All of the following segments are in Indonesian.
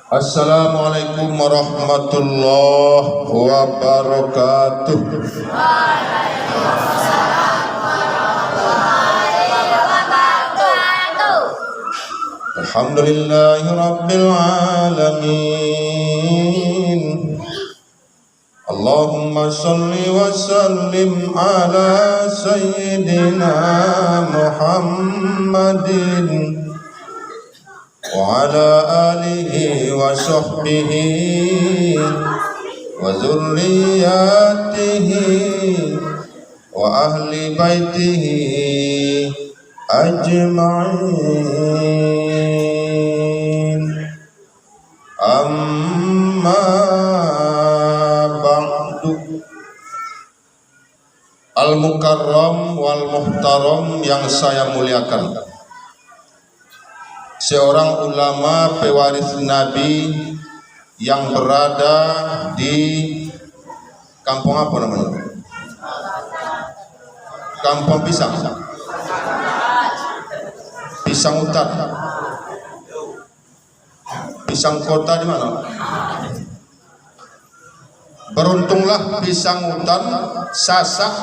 Assalamualaikum warahmatullahi wabarakatuh. Alhamdulillahi rabbil alamin. Allahumma salli wa sallim ala sayyidina Muhammadin wa ala alihi wa sahbihi wa dzurriyyatihi wa ahli baitihi ajma'in. Amma ba'du. Al-Mukarram wal Muhtaram yang saya muliakan, seorang ulama pewaris Nabi yang berada di kampung apa namanya? Kampung Pisang. Pisang Hutan. Pisang Kota di mana? Beruntunglah Pisang Hutan, Sasak,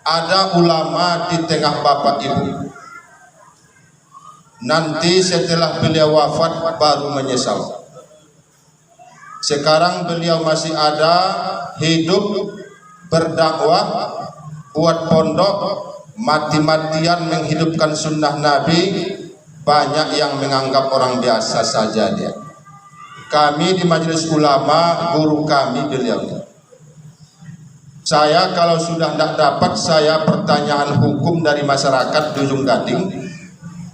ada ulama di tengah bapak ibu. Nanti setelah beliau wafat baru menyesal. Sekarang beliau masih ada, hidup, berdakwah, buat pondok, mati-matian menghidupkan sunnah Nabi. Banyak yang menganggap orang biasa saja dia. Kami di majelis ulama, guru kami beliau. Saya kalau sudah tidak dapat saya pertanyaan hukum dari masyarakat di Ujung Gading,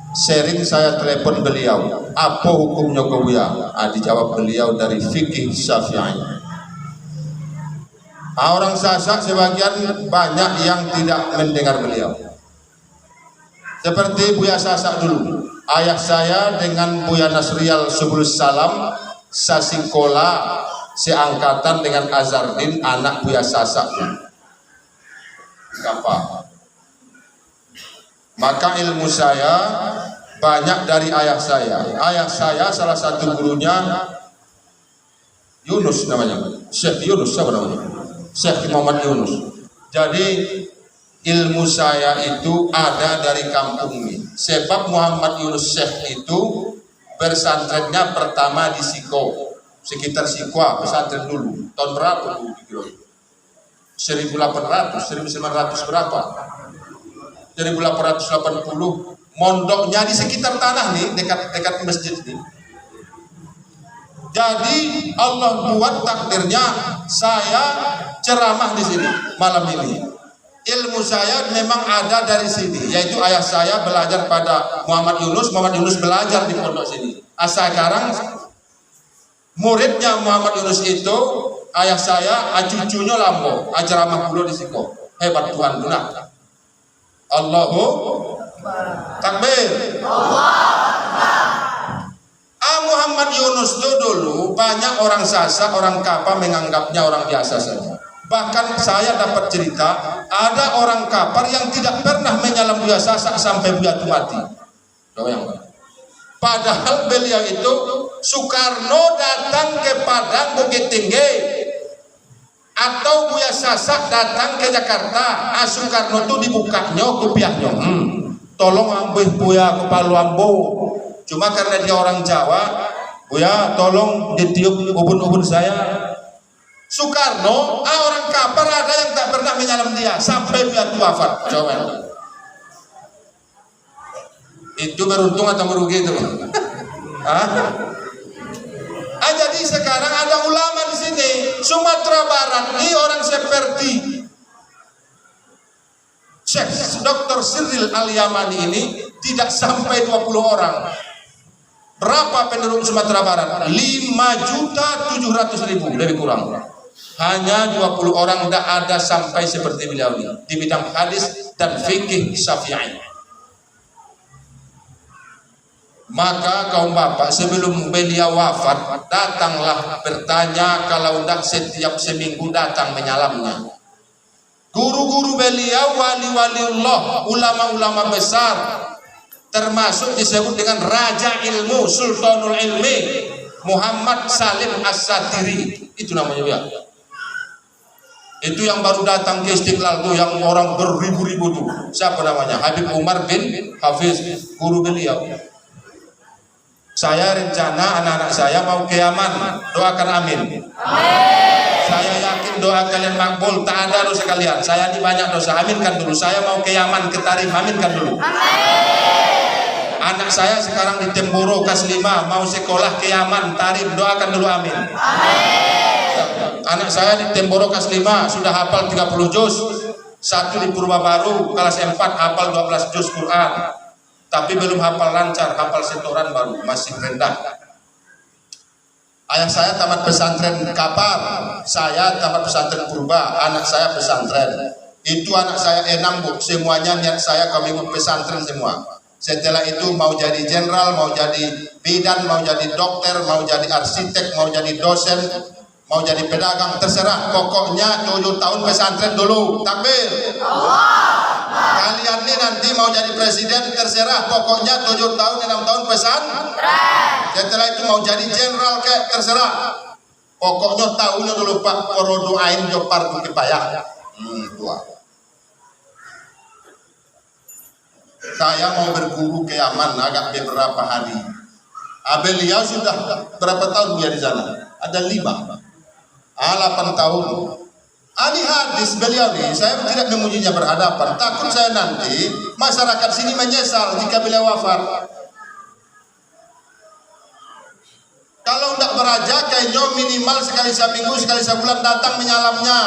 sering saya telepon beliau, apa hukumnya Buya? Dijawab beliau dari fikih Syafi'i. Orang Sasak sebagian banyak yang tidak mendengar beliau. Seperti Buya Sasak dulu, ayah saya dengan Buya Nasrial Subulus Salam sasingkola seangkatan dengan Azardin anak Buya Sasak. Gampang. Maka ilmu saya banyak dari ayah saya. Ayah saya salah satu gurunya Yunus namanya, Syekh Yunus, siapa namanya? Syekh Muhammad Yunus. Jadi ilmu saya itu ada dari kampung ini. Sebab Muhammad Yunus Syekh itu bersantrennya pertama di Siko, sekitar Siko pesantren dulu. Tahun berapa Bu? 1800, 1900 berapa? 1880. Mondoknya di sekitar tanah nih, dekat masjid ini. Jadi Allah buat takdirnya saya ceramah di sini malam ini. Ilmu saya memang ada dari sini, yaitu ayah saya belajar pada Muhammad Yunus belajar di pondok sini. Sekarang muridnya Muhammad Yunus itu ayah saya, cucunya Lambo, ceramah dulu di Siko. Hebat Tuhan benar. Allahu takbir. Muhammad Yunus itu dulu banyak orang Sasak, orang Kapa menganggapnya orang biasa saja. Bahkan saya dapat cerita ada orang Kapar yang tidak pernah menyalam Buya Sasak sampai Buya itu mati. Padahal beliau itu Soekarno datang ke Padang Bukit Tinggi atau Buya Sasak datang ke Jakarta, Soekarno itu dibukanya kopiahnya. Tolong ambil Buya ke Palu Ambo. Cuma karena dia orang Jawa, Buya tolong ditiup ubun-ubun saya. Soekarno, orang Kapar ada yang tak pernah menyalam dia sampai Buya wafat. Coba. Itu beruntung atau merugi itu? Jadi sekarang ada ulama di sini Sumatera Barat ini orang seperti Syekh Dr. Siril Al-Yamani ini tidak sampai 20 orang. Berapa penduduk Sumatera Barat? 5.700.000 lebih kurang. Hanya 20 orang tidak ada sampai seperti beliau ini di bidang hadis dan fikih Syafi'i. Maka kaum bapak sebelum beliau wafat datanglah bertanya, kalau tidak setiap seminggu datang menyalamnya. Guru-guru beliau wali-waliullah, ulama-ulama besar, termasuk disebut dengan raja ilmu, sultanul ilmi, Muhammad Salim As-Satiri, itu namanya ya. Itu yang baru datang ke Istiqlal tuh, yang orang beribu-ribu tuh. Siapa namanya? Habib Umar bin Hafiz, guru beliau. Saya rencana anak-anak saya mau ke Yaman, doakan amin. Saya yakin doa kalian makbul, tak ada dosa kalian. Saya ini banyak dosa, aminkan dulu. Saya mau ke Yaman, ke Tarim, aminkan dulu. Anak saya sekarang di Temboro kelas 5, mau sekolah ke Yaman, Tarim, doakan dulu amin. Anak saya di Temboro kelas 5 sudah hafal 30 juz. Satu di Purba Baru kelas 4 hafal 12 juz Quran. Tapi belum hafal lancar, hafal setoran baru, masih rendah. Ayah saya tamat pesantren Kapar, saya tamat pesantren Purba, anak saya pesantren. Itu anak saya 6 bu, semuanya niat saya kami ikut pesantren semua. Setelah itu mau jadi jenderal, mau jadi bidan, mau jadi dokter, mau jadi arsitek, mau jadi dosen, mau jadi pedagang, terserah. Pokoknya 7 tahun pesantren dulu. Takbir. Kalian ini nanti mau jadi presiden, terserah. Pokoknya 7 tahun, 6 tahun pesantren. Setelah itu mau jadi jenderal kayak terserah. Pokoknya tahunnya dulu Pak poro doain jopar kepayah. Tua. Saya mau berguru ke Yaman agak beberapa hari. Abelia sudah berapa tahun dia di sana? Ada 5. 8 tahun. Ini hadis beliau nih, saya tidak memujinya berhadapan. Takut saya nanti masyarakat sini menyesal jika beliau wafat. Kalau tidak beraja, kayaknya minimal sekali seminggu, sekali sebulan datang menyalamnya.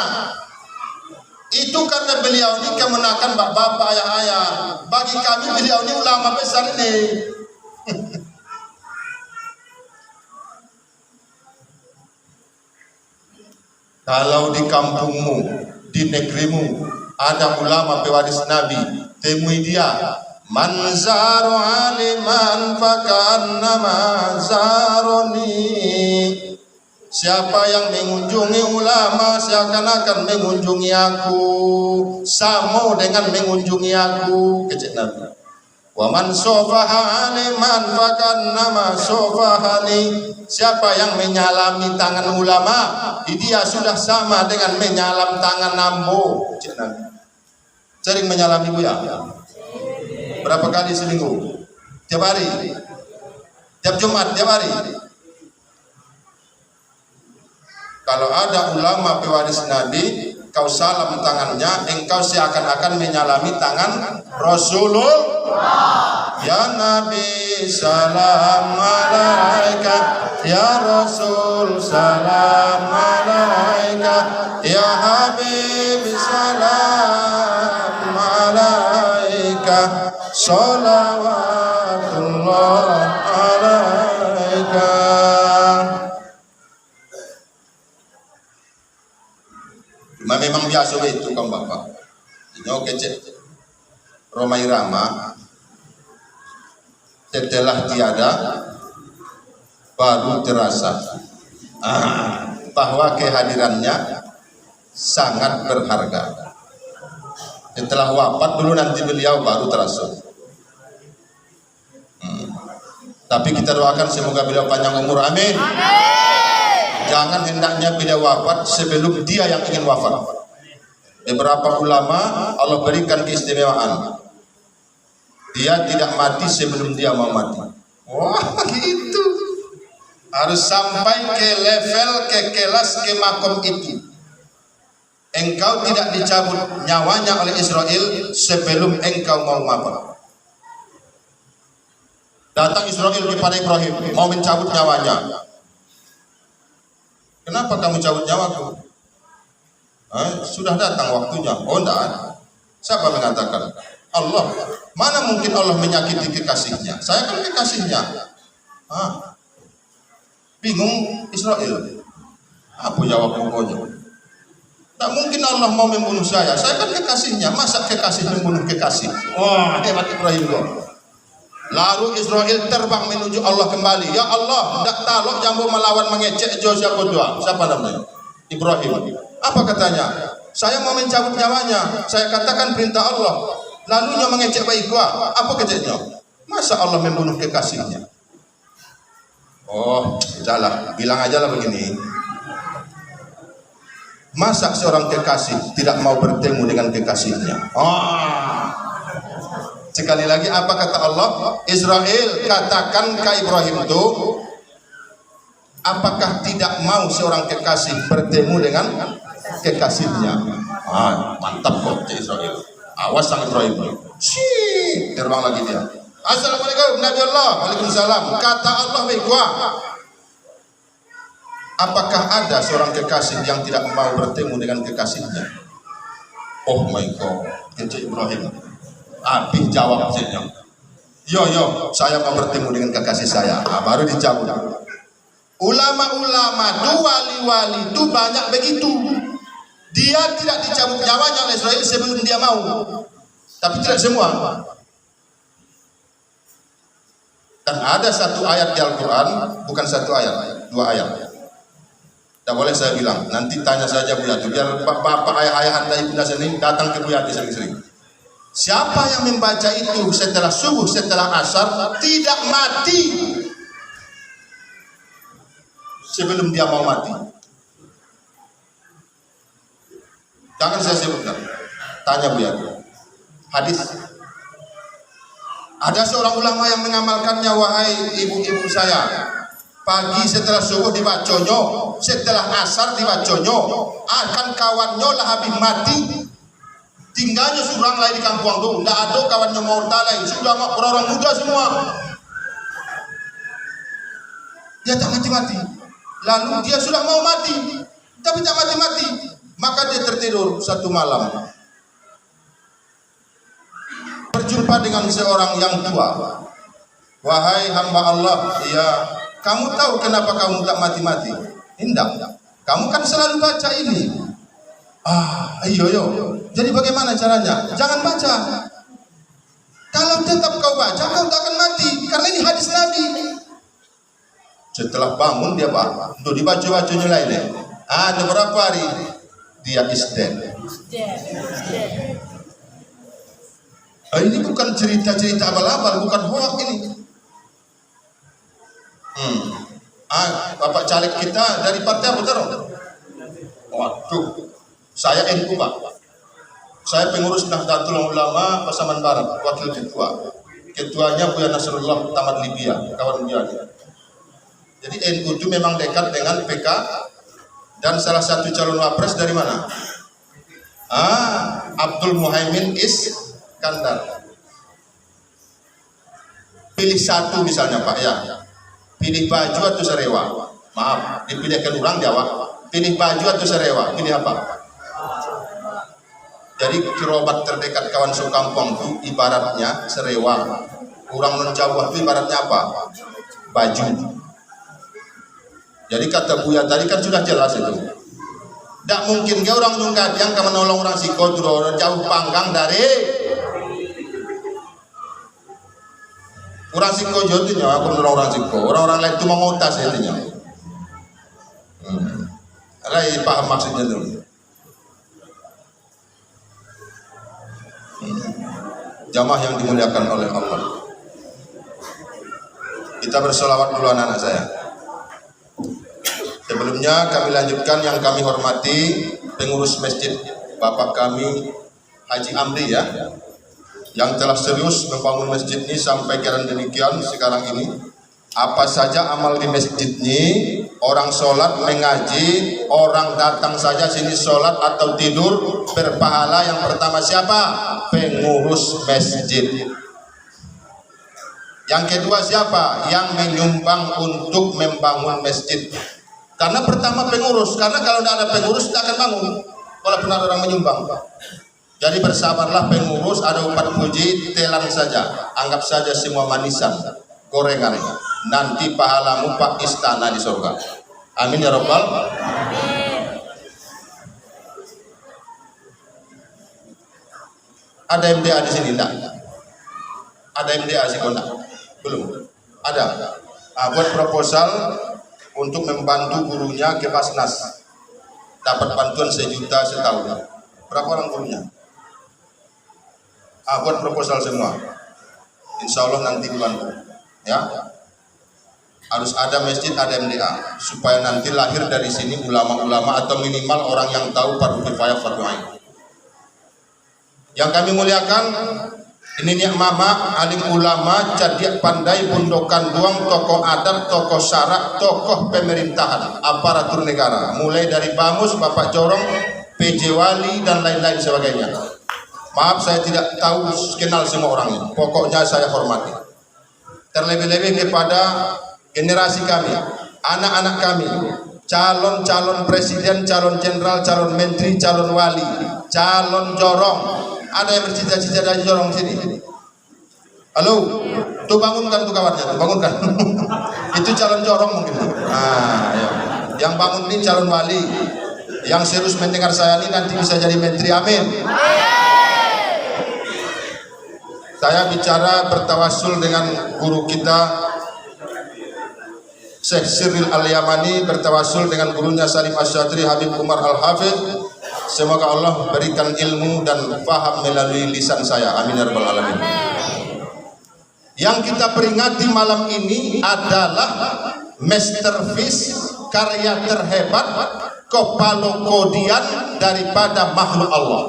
Itu karena beliau ini kemenakan bapak-bapak, ayah-ayah. Bagi kami beliau ini ulama besar ini. Kalau di kampungmu, di negerimu ada ulama pewaris Nabi, temui dia. Man zaru aliman fakannama zaroni. Siapa yang mengunjungi ulama seakan-akan mengunjungi aku, sama dengan mengunjungi aku, kecil Nabi. Wa man sofaha aliman fakannama sofahani. Siapa yang menyalami tangan ulama, dia sudah sama dengan menyalam tangan ambo. Sering menyalami bu ya? Berapa kali seminggu? Tiap hari? Tiap Jumat? Tiap hari? Kalau ada ulama pewaris Nabi, kau salam tangannya, engkau seakan-akan menyalami tangan Rasulullah. Ya Nabi salam alaika, ya Rasul salam alaika, ya Habib salam alaika, salawatullah alaika. Memang biasa itu kan bapak. Ini oke cek. Roma Irama setelah tiada baru terasa bahwa kehadirannya sangat berharga. Setelah wafat dulu nanti beliau baru terasa. Tapi kita doakan semoga beliau panjang umur, amin. Jangan hendaknya beliau wafat sebelum dia yang ingin wafat. Beberapa ulama Allah berikan keistimewaan, dia tidak mati sebelum dia mau mati. Wah gitu. Harus sampai ke level, ke kelas, ke makom itu. Engkau tidak dicabut nyawanya oleh Israel sebelum engkau mau wafat. Datang Israel kepada Ibrahim mau mencabut nyawanya. Kenapa kamu cabut nyawaku? Sudah datang waktunya. Oh enggak. Siapa mengatakan? Allah. Mana mungkin Allah menyakiti kekasihnya? Saya kan kekasihnya. Bingung Israel. Apa jawab pokoknya? Tak mungkin Allah mau membunuh saya. Saya kan kekasihnya. Masa kekasih membunuh kekasih? Wah, hebat Ibrahim loh. Lalu Israel terbang menuju Allah kembali. Ya Allah, tak talok jambu melawan mengecek siapa doa. Siapa namanya? Ibrahim. Apa katanya? Saya mau mencabut nyawanya. Saya katakan perintah Allah. Lalu dia mengecek baik gua. Apa keceknya? Masa Allah membunuh kekasihnya? Oh, udahlah, bilang aja lah begini. Masa seorang kekasih tidak mau bertemu dengan kekasihnya? Sekali lagi apa kata Allah? Israel, katakan ke Ibrahim itu, apakah tidak mau seorang kekasih bertemu dengan kekasihnya? Mantap kok Israel. Awas sang Ibrahim. Terbang lagi dia. Assalamualaikum Nabi Allah. Waalaikumsalam. Kata Allah baiklah. Apakah ada seorang kekasih yang tidak mau bertemu dengan kekasihnya? Oh my God, kecil Ibrahim. Habis jawab saja. Yo, saya mau bertemu dengan kekasih saya. Baru dijawab. Ulama-ulama, wali-wali itu banyak begitu. Dia tidak dicabut nyawanya oleh Israel sebelum dia mau. Tapi tidak semua. Dan ada satu ayat di Al-Quran, bukan satu ayat, 2 ayat. Tidak boleh saya bilang, nanti tanya saja Bu Yati, biar bapak ayah anda ibunda sini datang ke Bu Yati sering-sering. Siapa yang membaca itu setelah subuh, setelah asar, tidak mati sebelum dia mau mati. Jangan saya sebutkan, tanya Bu Yati. Hadis. Ada seorang ulama yang mengamalkannya, wahai ibu-ibu saya. Pagi setelah subuh dibaconyo, setelah asar dibaconyo, akan kawannya lah habis mati. Tinggalnya surang lain di kampung tu, tidak ada kawannya mau talai, sudah orang muda semua. Dia tak mati-mati. Lalu dia sudah mau mati, tapi tak mati-mati. Maka dia tertidur satu malam. Berjumpa dengan seorang yang tua. Wahai hamba Allah, kamu tahu kenapa kamu tak mati-mati? Tidak. Kamu kan selalu baca ini. Iyo. Jadi bagaimana caranya? Jangan baca. Kalau tetap kau baca, kau tak akan mati. Karena ini hadis Nabi. Setelah bangun dia untuk dibaca-bacanya lain. Ada berapa hari dia isden. Ini bukan cerita-cerita abal-abal, bukan hoak ini. Bapak caleg kita dari partai apa taruh? Waduh, saya NU Pak. Saya pengurus Nahdlatul Ulama Pasaman Barat, wakil ketua. Ketuanya Buya Nasrullah Taman Libya, kawan Buya. Jadi NU itu memang dekat dengan PK dan salah satu calon wapres dari mana? Abdul Muhaimin Iskandar. Pilih satu misalnya Pak ya. Pilih baju atau serewa? Maaf, dipilihkan orang Jawa. Pilih baju atau serewa? Pilih apa? Jadi kirobat terdekat kawan sekampung itu ibaratnya serewa. Orang non Jawa itu ibaratnya apa? Baju. Jadi kata Buya tadi kan sudah jelas itu. Tak mungkin ke orang nunggat yang menolong orang siko orang jauh panggang dari orang siko jodohnya aku menolong orang siko. Orang-orang lain itu mengotas intinya. Alai paham maksudnya dulu. Jamaah yang dimuliakan oleh Allah. Kita bersolawat dulu anak-anak saya. Sebelumnya kami lanjutkan yang kami hormati pengurus masjid Bapak kami Haji Amri ya, yang telah serius membangun masjid ini sampai kira demikian sekarang ini. Apa saja amal di masjid ini, orang sholat mengaji, orang datang saja sini sholat atau tidur berpahala. Yang pertama siapa? Pengurus masjid. Yang kedua siapa? Yang menyumbang untuk membangun masjid. Karena pertama pengurus, karena kalau tidak ada pengurus tidak akan bangun walaupun ada orang menyumbang. Jadi bersabarlah pengurus, ada umpan puji telan saja, anggap saja semua manisan, gorengan, nanti pahalamu pak istana di surga. Amin ya rabbal. Ada MDA di sini enggak? Ada MDA sih enggak? Belum. Ada. Buat proposal untuk membantu gurunya ke Basnas, dapat bantuan 1 juta setahun. Berapa orang gurunya? Buat proposal semua. Insya Allah nanti dibantu. Ya. harus ada masjid, ada MDA, supaya nanti lahir dari sini ulama-ulama atau minimal orang yang tahu fardu kifayah, fardu ain. Yang kami muliakan, ini niat mama, alim ulama, cadiak pandai, bundokan duang, tokoh adat, tokoh syarak, tokoh pemerintahan, aparatur negara, mulai dari Bamus, Bapak Jorong, PJ Wali, dan lain-lain sebagainya. Maaf, saya tidak tahu, kenal semua orangnya, pokoknya saya hormati. Terlebih-lebih kepada generasi kami, anak-anak kami, calon-calon presiden, calon jenderal, calon menteri, calon wali, calon jorong. Ada yang bercita-cita dari jorong sini? Halo, tuh bangunkan tuh kawannya, tuh bangunkan. Itu calon jorong mungkin. Nah, ya. Yang bangun ini calon wali. Yang serius mendengar saya ini nanti bisa jadi menteri, amin. Saya bicara bertawasul dengan guru kita Syekh Siril Al-Yamani, bertawasul dengan gurunya Salim Asyadri Habib Umar Al-Hafidh. Semoga Allah berikan ilmu dan faham melalui lisan saya, amin ya rabbal alamin. Yang kita peringati malam ini adalah masterpiece, karya terhebat, kopalokodian daripada makhluk Allah.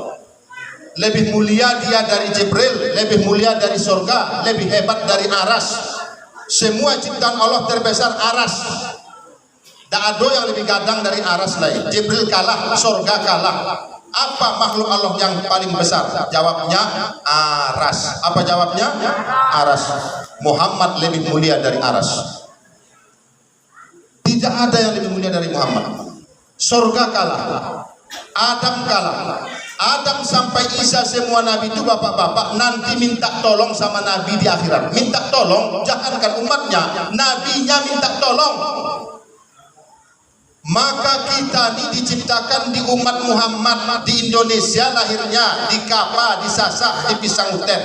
Lebih mulia dia dari Jibril, lebih mulia dari surga, lebih hebat dari aras. Semua ciptaan Allah terbesar aras. Tak ada yang lebih gadang dari aras lain. Jibril kalah, surga kalah. Apa makhluk Allah yang paling besar? Jawabnya aras. Apa jawabnya? Aras. Muhammad lebih mulia dari aras. Tidak ada yang lebih mulia dari Muhammad. Surga kalah, Adam kalah. Adam sampai Isa semua nabi itu bapak-bapak nanti minta tolong sama nabi di akhirat. Minta tolong, jangankan umatnya, nabinya minta tolong. Maka kita ini diciptakan di umat Muhammad di Indonesia, lahirnya di Kapa, di Sasak, di Pisang Uten.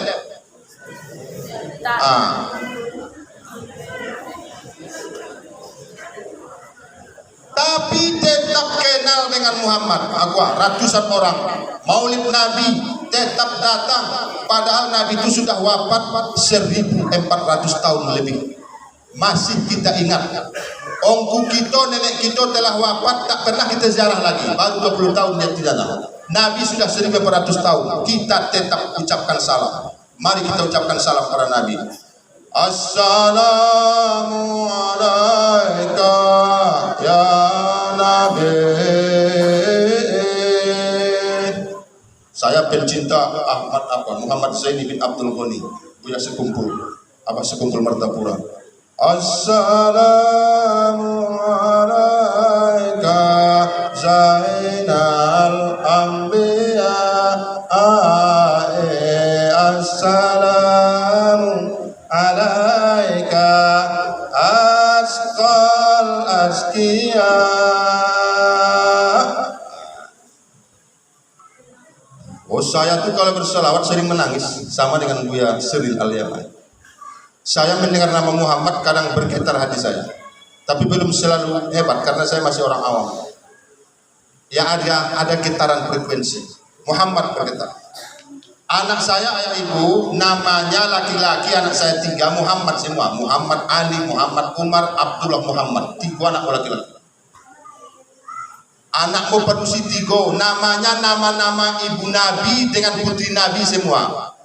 Tapi tetap kenal dengan Muhammad. Aku ratusan orang maulid Nabi tetap datang, padahal Nabi itu sudah wafat 1400 tahun lebih. Masih kita ingat. Ongku kita, nenek kita telah wafat, tak pernah kita ziarah lagi. Baru 20 tahun dia tidak tahu. Nabi sudah 1400 tahun. Kita tetap ucapkan salam. Mari kita ucapkan salam kepada Nabi. Assalamu alaika ya Nabi. Saya pencinta Muhammad Zaini bin Abdul Ghani, Buya Sekumpul, Sekumpul Martapura. Assalamu alaika Zainal Anbiya. Assalamu alaika asqal asqiya. Oh, saya tuh kalau berselawat sering menangis sama dengan Buya Siril Al-Yamani. Saya mendengar nama Muhammad kadang bergetar hati saya, tapi belum selalu hebat karena saya masih orang awam. Ya ada getaran frekuensi. Muhammad bergetar. Anak saya, ayah ibu, namanya laki-laki anak saya 3 Muhammad semua. Muhammad Ali, Muhammad Umar, Abdullah Muhammad. 3 anak laki-laki. Anakmu perusi 3, namanya nama-nama ibu Nabi dengan putri Nabi semua.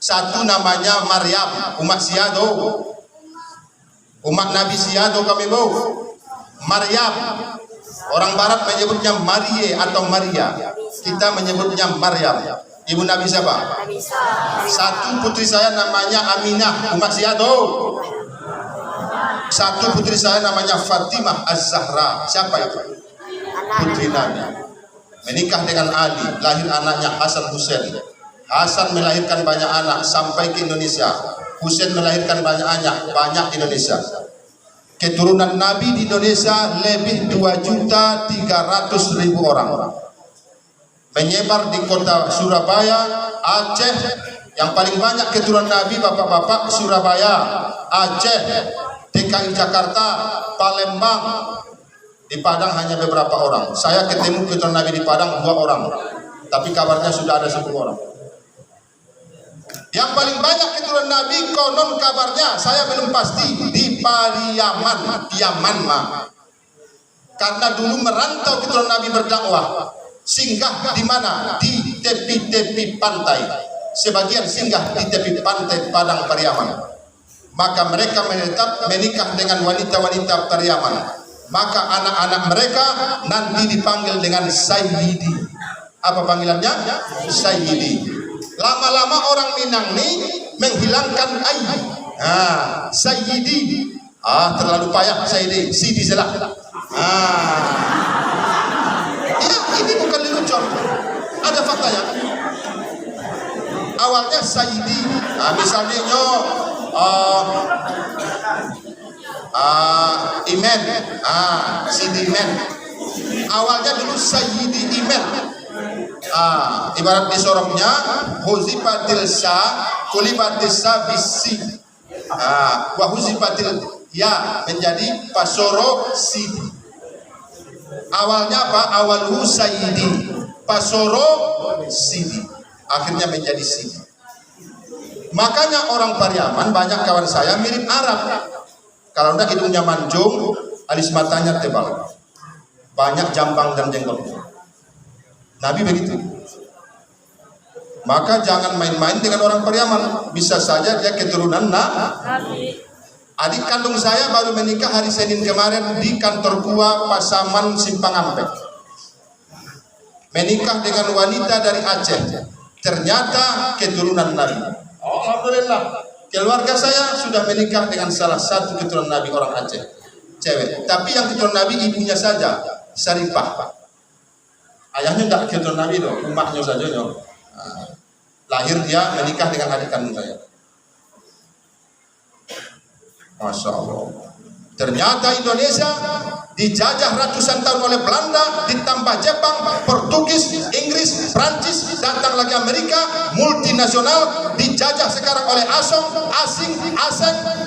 1 namanya Maryam, umat Siado. Umat Nabi Siado kami mau. Maryam. Orang barat menyebutnya Marie atau Maria. Kita menyebutnya Maryam. Ibu Nabi siapa? 1 putri saya namanya Aminah, umat Siado. 1 putri saya namanya Fatimah Az-Zahra. Siapa itu? Putri Nabi. Menikah dengan Ali, lahir anaknya Hasan Husain. Hasan melahirkan banyak anak sampai ke Indonesia. Husain melahirkan banyak anak, banyak di Indonesia. Keturunan Nabi di Indonesia lebih 2.300.000 orang. Menyebar di kota Surabaya, Aceh. Yang paling banyak keturunan Nabi bapak-bapak Surabaya, Aceh, DKI Jakarta, Palembang. Di Padang hanya beberapa orang. Saya ketemu keturunan Nabi di Padang 2 orang. Tapi kabarnya sudah ada 10 orang. Yang paling banyak keturunan Nabi konon kabarnya, saya belum pasti, di Pariaman, Yaman mah. Karena dulu merantau keturunan Nabi berdakwah, singgah di mana? Di tepi-tepi pantai. Sebagian singgah di tepi pantai Padang Pariaman. Maka mereka menetap menikah dengan wanita-wanita Pariaman. Maka anak-anak mereka nanti dipanggil dengan Sayyidi. Apa panggilannya? Sayyidi. Lama-lama orang Minang nih menghilangkan ai. Sayyidi. Terlalu payah Sayyidi. Sidi salah. Ya, ini bukan lelucon. Ada faktanya. Awalnya Sayyidi. Misalnya Imen. Sidi Imen. Awalnya dulu Sayyidi Imen. Ibarat di sorongnya huzifatil sa kulibatis sa bisi wa huzifatil ya menjadi pasoro sidi. Awalnya apa? Awalu sayyidi pasoro sidi, akhirnya menjadi sidi. Makanya orang Pariaman banyak kawan saya mirip Arab. Kalau enggak hidungnya mancung, alis matanya tebal, banyak jambang dan jenggotnya. Nabi begitu. Maka jangan main-main dengan orang Pariaman. Bisa saja dia keturunan Nabi. Adik kandung saya baru menikah hari Senin kemarin di kantor Kua Pasaman Simpang Ampek. Menikah dengan wanita dari Aceh. Ternyata keturunan Nabi. Alhamdulillah. Keluarga saya sudah menikah dengan salah satu keturunan Nabi orang Aceh. Cewek. Tapi yang keturunan Nabi ibunya saja, Saripah. Ayahnya tidak keturunan Nabi loh, umatnya saja loh. Lahir dia menikah dengan adik kandung saya. Masya Allah. Ternyata Indonesia dijajah ratusan tahun oleh Belanda, ditambah Jepang, Portugis, Inggris, Prancis, datang lagi Amerika, multinasional, dijajah sekarang oleh asing,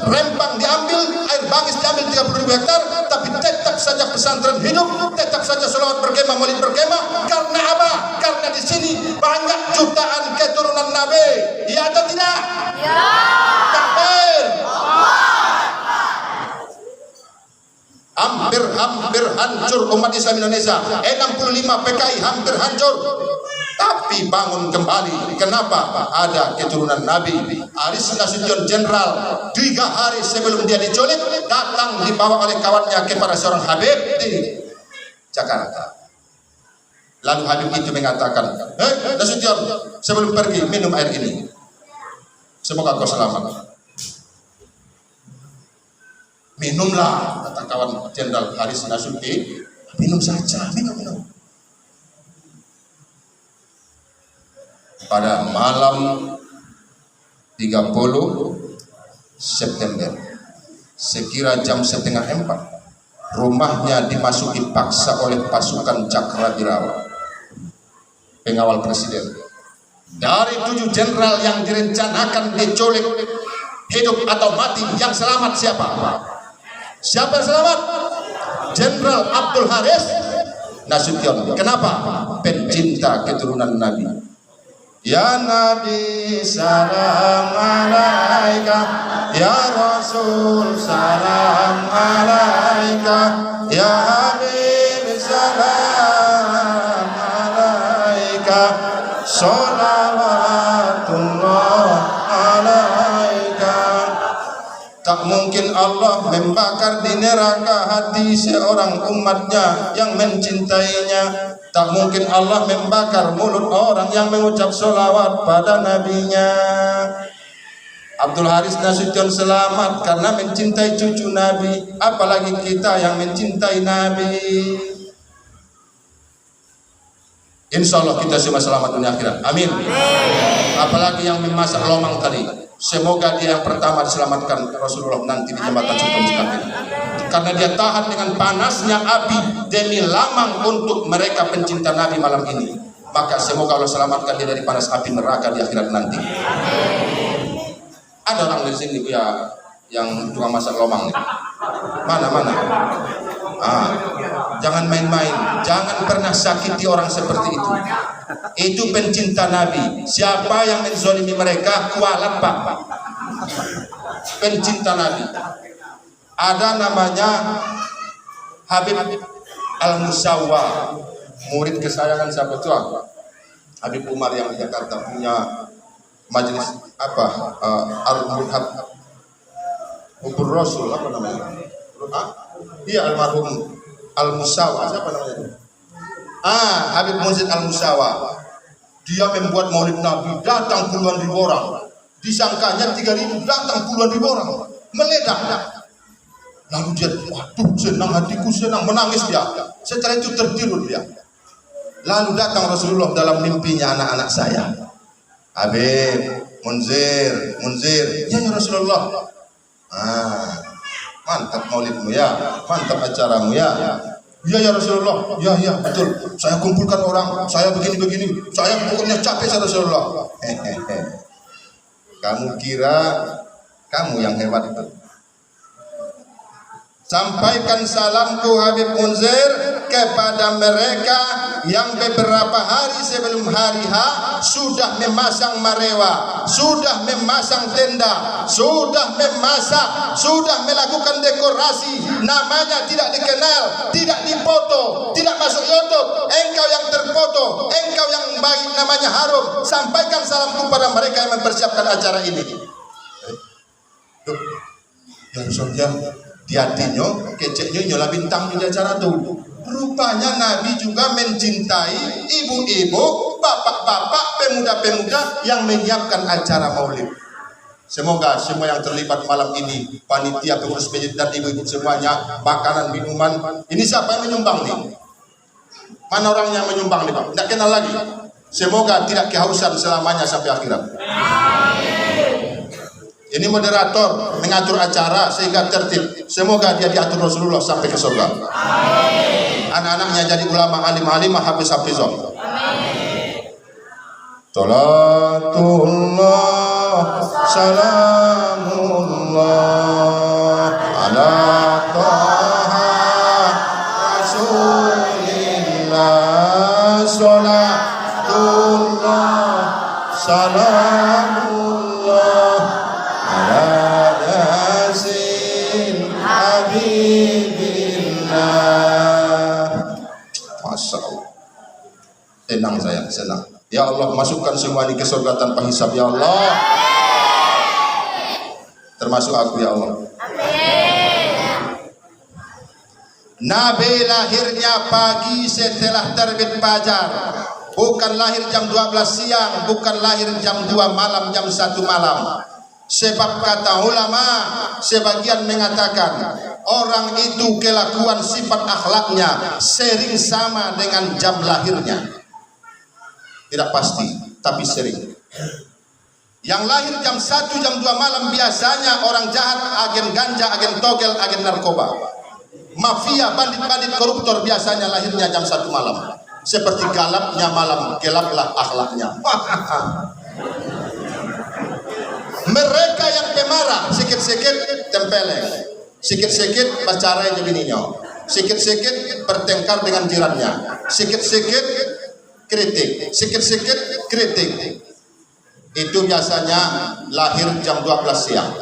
Rempang diambil, air bangis diambil 30.000 hektar, tapi tetap saja pesantren hidup, tetap saja sholawat berkemah, maulid berkemah. Karena apa? Karena di sini banyak jutaan keturunan Nabi. Iya atau tidak? Ya. Takbir. Hampir hancur umat Islam Indonesia. 65 PKI hampir hancur. Tapi bangun kembali. Kenapa? Ada keturunan Nabi. Aris Nasution Jenderal 3 hari sebelum dia diculik datang dibawa oleh kawannya kepada seorang Habib di Jakarta. Lalu Habib itu mengatakan, Nasution, sebelum pergi minum air ini. Semoga kau selamat. Minumlah, kata kawan Jenderal Haris Nasution. Minum saja, minum. Pada malam 30 September sekira jam 3:30 rumahnya dimasuki paksa oleh pasukan Cakrawirawa, pengawal presiden. Dari 7 jenderal yang direncanakan diculik hidup atau mati, yang selamat siapa? Siapa yang selamat? Jenderal Abdul Haris Nasution. Kenapa? Pencinta keturunan Nabi. Ya Nabi salam alaika, ya Rasul salam alaika, ya Habib salam alaika, sholawatullah alaika. Tak mungkin Allah membakar di neraka hati seorang umatnya yang mencintainya. Tak mungkin Allah membakar mulut orang yang mengucap sholawat pada nabinya. Abdul Haris Nasution selamat karena mencintai cucu Nabi. Apalagi kita yang mencintai Nabi. Insya Allah kita semua selamat dunia akhirat. Amin. Apalagi yang memasak lomang tadi. Semoga dia yang pertama diselamatkan Rasulullah nanti di jembatan Siratal Mustaqim. Karena dia tahan dengan panasnya api demi lamang untuk mereka pencinta Nabi malam ini. Maka semoga Allah selamatkan dia dari panas api neraka di akhirat nanti. Ada orang di sini ya yang tukang masak lomang nih. Mana? Jangan main-main, jangan pernah sakiti orang seperti itu. Itu pencinta Nabi. Siapa yang menzolimi mereka, kualat Pak. Pencinta Nabi. Ada namanya Habib Al-Musawwa, murid kesayangan siapa tuh? Habib Umar yang di Jakarta punya majelis apa? Al-Murhab Hubur Rasul apa namanya? Iya, almarhum Al-Musawwa, siapa namanya? Habib Munzid Al-Musawwa. Dia membuat maulid Nabi, datang puluhan ribu orang. Disangkanya 3.000, datang puluhan ribu orang. Meledak. Lalu dia, waduh senang hatiku, senang, menangis dia. Setelah itu tertidur dia. Lalu datang Rasulullah dalam mimpinya anak-anak saya. Habib, Munzir, ya Rasulullah. Mantap maulidmu ya, mantap acaramu ya. Ya Rasulullah, ya betul. Saya kumpulkan orang, saya begini, saya pokoknya capek ya Rasulullah. Kamu kira kamu yang hebat itu? Sampaikan salamku Habib Munzir kepada mereka yang beberapa hari sebelum hari H sudah memasang marewa, sudah memasang tenda, sudah memasak, sudah melakukan dekorasi. Namanya tidak dikenal, tidak dipoto, tidak masuk YouTube. Engkau yang terfoto, engkau yang baik, namanya harum. Sampaikan salamku pada mereka yang mempersiapkan acara ini. Ya Rasulullah, di hatinya keceknya nyola bintang di acara itu. Rupanya Nabi juga mencintai ibu-ibu, bapak-bapak, pemuda-pemuda yang menyiapkan acara maulid. Semoga semua yang terlibat malam ini, panitia, pengurus masjid dan ibu-ibu semuanya, makanan, minuman. Ini siapa yang menyumbang nih? Mana orang yang menyumbang nih Pak? Tidak kenal lagi. Semoga tidak kehausan selamanya sampai akhirat. Ini moderator mengatur acara sehingga tertib. Semoga dia diatur Rasulullah sampai ke surga. Anak-anaknya jadi ulama, alim-alimah, hafiz-hafizah. Salatullah, salamullah ala Taha Rasulillah. Salatullah, salamullah ala yasin habibillah. Masya Allah. Senang saya, senang. Ya Allah, masukkan semua ini ke surga tanpa hisab ya Allah. Termasuk aku ya Allah. Nabi lahirnya pagi setelah terbit fajar. Bukan lahir jam 12 siang, bukan lahir jam 2 malam, jam 1 malam. Sebab kata ulama, sebagian mengatakan orang itu kelakuan sifat akhlaknya sering sama dengan jam lahirnya. Tidak pasti, tapi sering. Yang lahir jam 1, jam 2 malam biasanya orang jahat, agen ganja, agen togel, agen narkoba. Mafia, bandit-bandit koruptor biasanya lahirnya jam 1 malam. Seperti galapnya malam, gelaplah akhlaknya. Mereka yang pemarah, sikit-sikit tempeleng, sikit-sikit pacarai jebininya, sikit-sikit bertengkar dengan jirannya, sikit-sikit kritik, sikit-sikit kritik. Itu biasanya lahir jam 12 siang.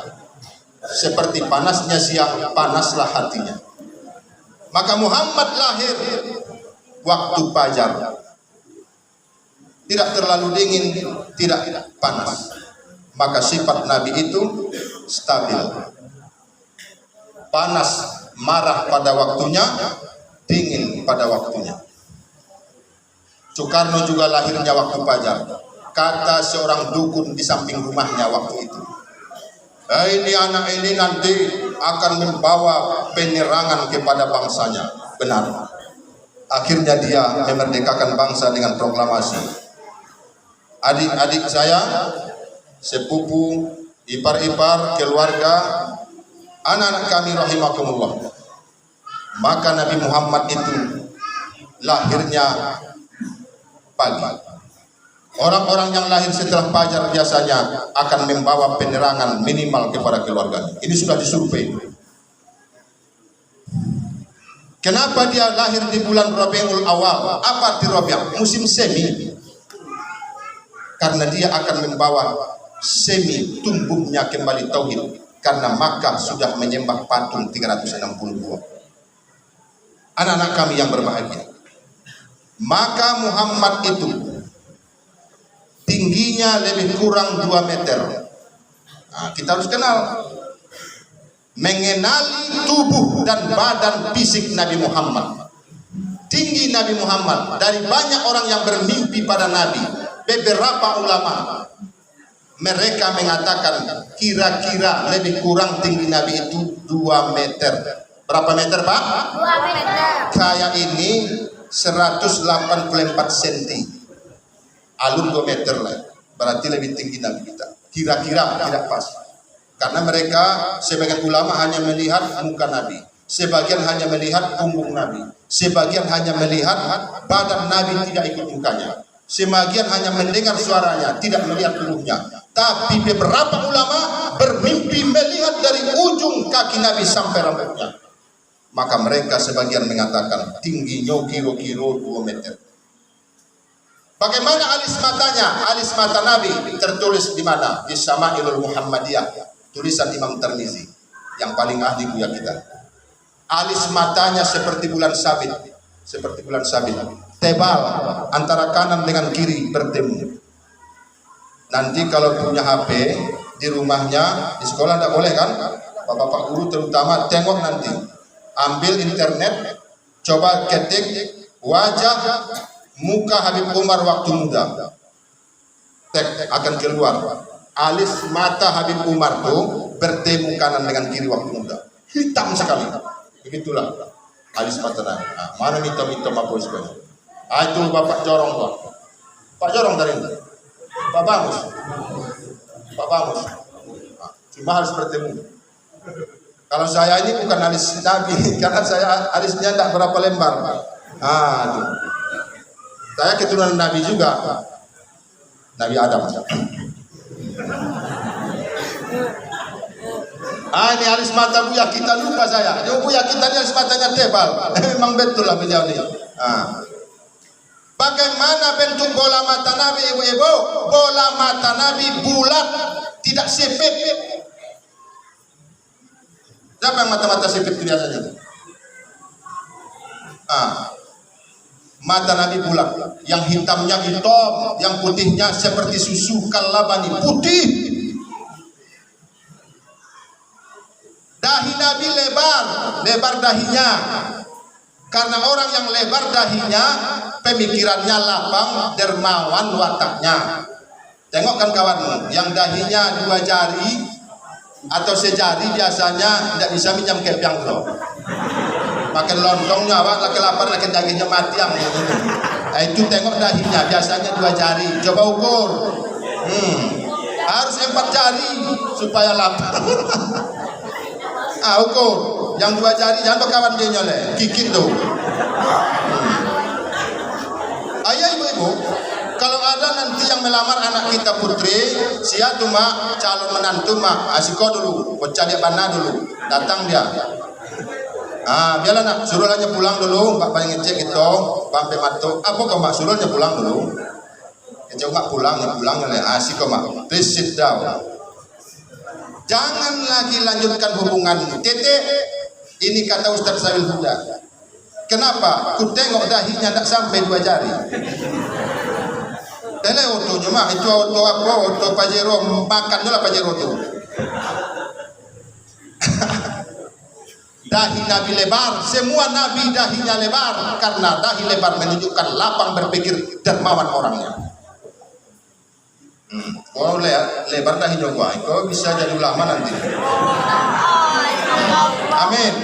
Seperti panasnya siang, panaslah hatinya. Maka Muhammad lahir waktu fajar. Tidak terlalu dingin, tidak panas. Maka sifat Nabi itu stabil. Panas, marah pada waktunya, dingin pada waktunya. Soekarno juga lahirnya waktu fajar. Kata seorang dukun di samping rumahnya waktu itu, ini anak ini nanti akan membawa penerangan kepada bangsanya. Benar. Akhirnya dia memerdekakan bangsa dengan proklamasi. Adik-adik saya, sepupu, ipar-ipar, keluarga, anak-anak kami rahimakumullah. Maka Nabi Muhammad itu lahirnya pagi. Orang-orang yang lahir setelah fajar biasanya akan membawa penerangan minimal kepada keluarganya. Ini sudah disurvei. Kenapa dia lahir di bulan Rabiul Awal? Apa arti Rabi'? Musim semi. karena dia akan membawa semi tumbuhnya kembali tauhid, karena Makkah sudah menyembah patung 362. Anak-anak kami yang berbahagia, maka Muhammad itu tingginya lebih kurang 2 meter. Nah, kita harus kenal, mengenali tubuh dan badan fisik Nabi Muhammad. Tinggi Nabi Muhammad, dari banyak orang yang bermimpi pada Nabi, beberapa ulama mereka mengatakan kira-kira lebih kurang tinggi Nabi itu 2 meter. Berapa meter, Pak? 2 meter. Kayak ini 184 cm. Alun 2 meter lah. Berarti lebih tinggi Nabi kita. Kira-kira tidak pas. Karena mereka, sebagian ulama hanya melihat muka Nabi, sebagian hanya melihat punggung Nabi, sebagian hanya melihat badan Nabi tidak ikut mukanya, sebagian hanya mendengar suaranya, tidak melihat tubuhnya. Tapi beberapa ulama bermimpi melihat dari ujung kaki Nabi sampai rambutnya. Maka mereka sebagian mengatakan tingginya kira-kira 2 meter. Bagaimana alis matanya? Alis mata Nabi tertulis di mana? Di Syama'ilul Muhammadiyah, tulisan Imam Tirmizi yang paling ahli buya kita. Alis matanya seperti bulan sabit, seperti bulan sabit, tebal, antara kanan dengan kiri bertemu. Nanti kalau punya HP di rumahnya, di sekolah tidak boleh kan? Bapak-bapak guru terutama tengok nanti, ambil internet, coba ketik wajah muka Habib Umar waktu muda, tek akan keluar. Alis mata Habib Umar tuh bertemu kanan dengan kiri waktu muda, hitam sekali. Begitulah alis mata Nabi. Nah, mana hitam-hitam apa sekali? Itu Bapak Jorong, Pak Jorong dari ini. Pak Bamus. Nah, cuma harus bertemu. Kalau saya ini bukan alis Nabi, karena saya alisnya tidak berapa lembar. Tuh. Saya keturunan Nabi juga, Nabi Adam. Ini alis mata Buya kita, lupa saya. Buya kita ini alis matanya tebal. Memang betul lah beliau ini. Bagaimana bentuk bola mata Nabi, ibu-ibu? Bola mata Nabi bulat, tidak sipit. Siapa yang mata-mata sipit biasanya? Mata Nabi bulat, yang hitamnya hitam, yang putihnya seperti susu kalabani, putih. Dahi Nabi lebar dahinya. Karena orang yang lebar dahinya, pemikirannya lapang, dermawan wataknya. Tengok kan kawanmu, yang dahinya 2 jari atau sejari biasanya tidak bisa minjam kepiang bro. Makin lontongnya, laki lapar, laki dagingnya mati yang gitu. Itu tengok dahinya, biasanya 2 jari. Coba ukur. Harus 4 jari supaya lapar. Ukur. Yang 2 jari jangan kawan dia nyoleh, gigit tuh. Ayah ibu-ibu, kalau ada nanti yang melamar anak kita putri, siap tuh mak, calon menantu mak, asiko dulu, bocah dia mana dulu, datang dia. Biarlah nak, suruh aja pulang dulu, Pak paling ngecek itu, sampai matuk. Apa kau mak, suruh aja pulang dulu. Kecok mak pulang ya, asiko mak, please sit down. Jangan lagi lanjutkan hubunganmu. Titik. Ini kata Ustaz Sabil Huda. Kenapa? Ku tengok dahinya tak sampai 2 jari. Tele otonya mah, itu oto apa? Oto Pajero, makannya lah Pajero tuh. Dahi Nabi lebar, semua Nabi dahinya lebar, karena dahi lebar menunjukkan lapang berpikir, dermawan orangnya. Kau lebar dahinya gua, kau bisa jadi ulama nanti. Amin.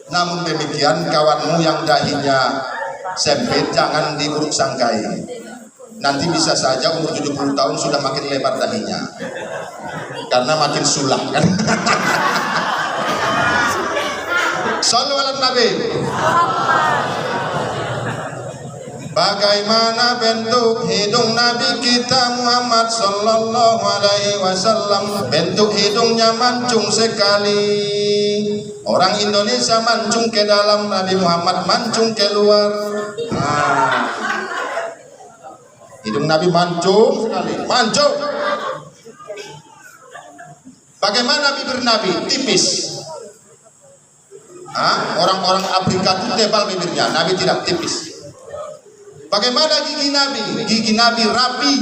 Namun demikian, kawanmu yang dahinya sempit jangan diburuk sangkai. Nanti bisa saja umur 70 tahun sudah makin lebar dahinya, karena makin sulam kan. Sallu ala Nabi. Bagaimana bentuk hidung Nabi kita Muhammad sallallahu alaihi wasallam? Bentuk hidungnya mancung sekali. Orang Indonesia mancung ke dalam, Nabi Muhammad mancung ke luar. Hidung Nabi mancung sekali, mancung. Bagaimana bibir Nabi? Tipis. Orang-orang Afrika itu tebal bibirnya, Nabi tidak, tipis. Bagaimana gigi Nabi? Gigi Nabi rapi,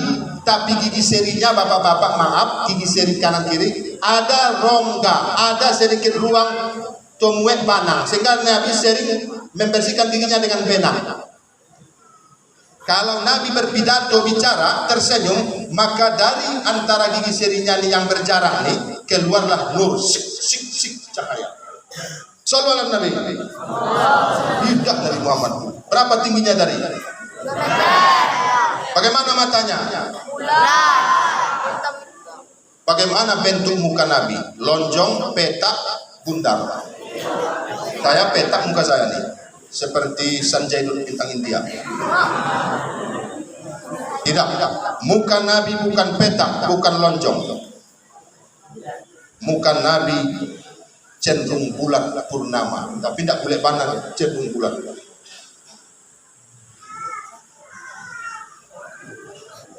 tapi gigi serinya bapak-bapak maaf, gigi seri kanan kiri ada rongga, ada sedikit ruang tumbuh panah, sehingga Nabi sering membersihkan giginya dengan pena. Kalau Nabi berpidato bicara tersenyum, maka dari antara gigi serinya yang berjarak nih keluarlah nur, sik cahaya. Sallallahu alaihi Nabi. Lidah dari Muhammad. Berapa tingginya dari? Bagaimana matanya? Bagaimana bentuk muka Nabi? Lonjong, petak, bundar. Saya petak muka saya nih, seperti Sanjay Dutt bintang India. Tidak, muka Nabi bukan petak, bukan lonjong. Muka Nabi cenderung bulat purnama, tapi tidak boleh banar, cenderung bulat.